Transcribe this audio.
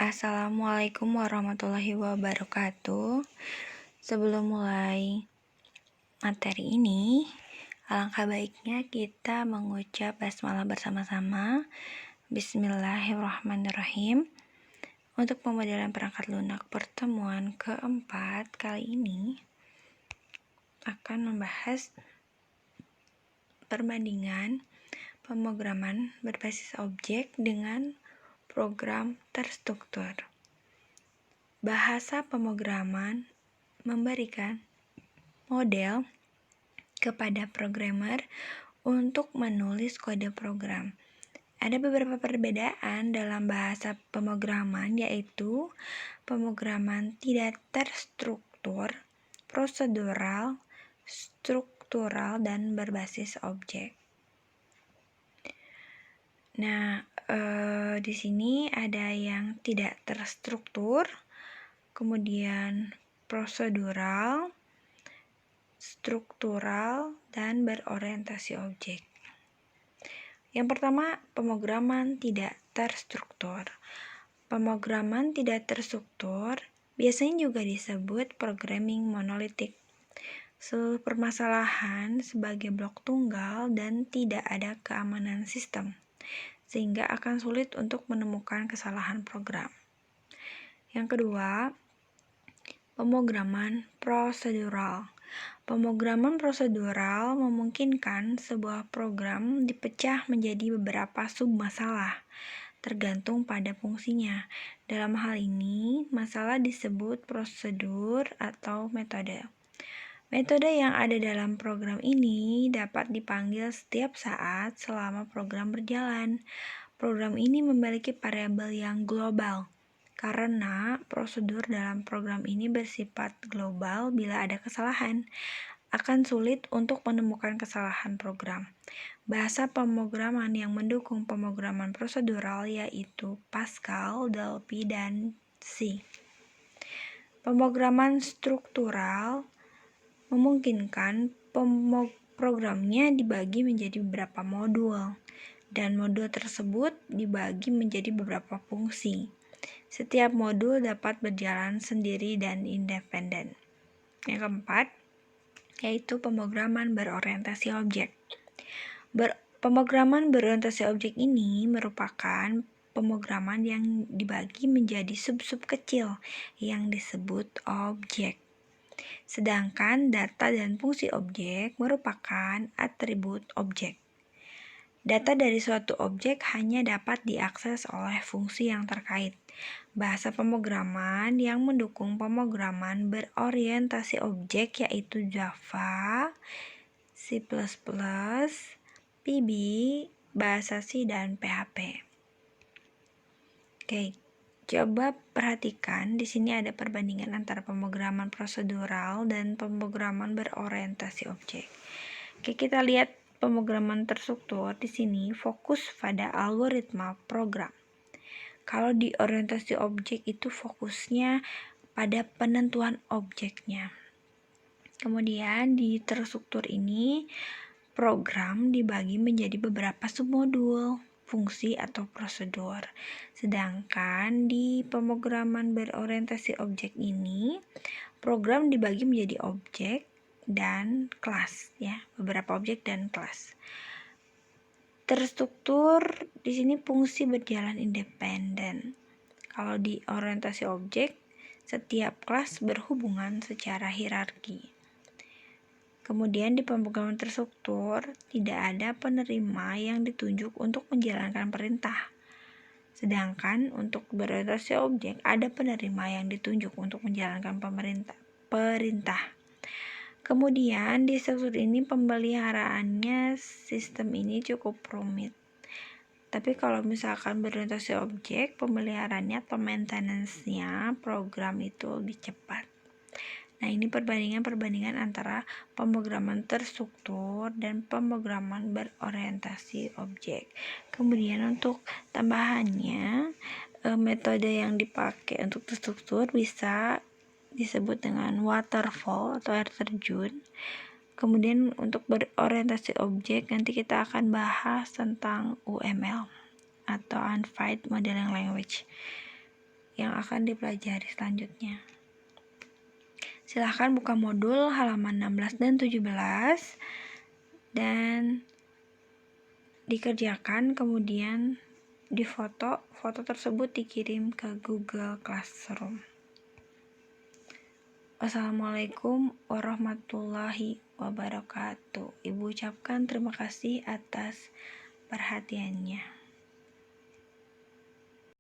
Assalamualaikum warahmatullahi wabarakatuh. Sebelum mulai materi ini, alangkah baiknya kita mengucap basmalah bersama-sama. Bismillahirrahmanirrahim. Untuk pemodelan perangkat lunak pertemuan keempat kali ini akan membahas perbandingan pemrograman berbasis objek dengan program terstruktur. Bahasa pemrograman memberikan model kepada programmer untuk menulis kode program. Ada beberapa perbedaan dalam bahasa pemrograman, yaitu pemrograman tidak terstruktur, prosedural, struktural, dan berbasis objek. Nah, di sini ada yang tidak terstruktur, kemudian prosedural, struktural, dan berorientasi objek. Yang pertama, pemrograman tidak terstruktur. Pemrograman tidak terstruktur biasanya juga disebut programming monolitik. Seluruh permasalahan sebagai blok tunggal dan tidak ada keamanan sistem, sehingga akan sulit untuk menemukan kesalahan program. Yang kedua, pemrograman prosedural. Pemrograman prosedural memungkinkan sebuah program dipecah menjadi beberapa submasalah, tergantung pada fungsinya. Dalam hal ini, masalah disebut prosedur atau metode. Metode yang ada dalam program ini dapat dipanggil setiap saat selama program berjalan. Program ini memiliki variabel yang global, karena prosedur dalam program ini bersifat global. Bila ada kesalahan, akan sulit untuk menemukan kesalahan program. Bahasa pemrograman yang mendukung pemrograman prosedural yaitu Pascal, Delphi, dan C. Pemrograman struktural memungkinkan programnya dibagi menjadi beberapa modul, dan modul tersebut dibagi menjadi beberapa fungsi. Setiap modul dapat berjalan sendiri dan independen. Yang keempat, yaitu pemrograman berorientasi objek. Pemrograman berorientasi objek ini merupakan pemrograman yang dibagi menjadi sub-sub kecil yang disebut objek. Sedangkan data dan fungsi objek merupakan atribut objek. Data dari suatu objek hanya dapat diakses oleh fungsi yang terkait. Bahasa pemrograman yang mendukung pemrograman berorientasi objek yaitu Java, C++, VB, bahasa C, dan PHP. Oke. Coba perhatikan, di sini ada perbandingan antara pemrograman prosedural dan pemrograman berorientasi objek. Oke, kita lihat pemrograman terstruktur di sini fokus pada algoritma program. Kalau di orientasi objek itu fokusnya pada penentuan objeknya. Kemudian di terstruktur ini program dibagi menjadi beberapa submodul, fungsi atau prosedur. Sedangkan di pemrograman berorientasi objek ini, program dibagi menjadi objek dan kelas, ya, beberapa objek dan kelas. Terstruktur di sini fungsi berjalan independen. Kalau di orientasi objek, setiap kelas berhubungan secara hierarki. Kemudian di pemrograman terstruktur tidak ada penerima yang ditunjuk untuk menjalankan perintah. Sedangkan untuk berorientasi objek ada penerima yang ditunjuk untuk menjalankan perintah. Kemudian di struktur ini pemeliharaannya sistem ini cukup rumit. Tapi kalau misalkan berorientasi objek, pemeliharaannya atau maintenance-nya program itu lebih cepat. Nah, ini perbandingan antara pemrograman terstruktur dan pemrograman berorientasi objek. Kemudian untuk tambahannya, metode yang dipakai untuk terstruktur bisa disebut dengan waterfall atau air terjun. Kemudian untuk berorientasi objek nanti kita akan bahas tentang UML atau Unified Modeling Language. yang akan dipelajari selanjutnya. Silahkan buka modul halaman 16 dan 17 dan dikerjakan, kemudian difoto. Foto tersebut dikirim ke Google Classroom. Wassalamualaikum warahmatullahi wabarakatuh. Ibu ucapkan terima kasih atas perhatiannya.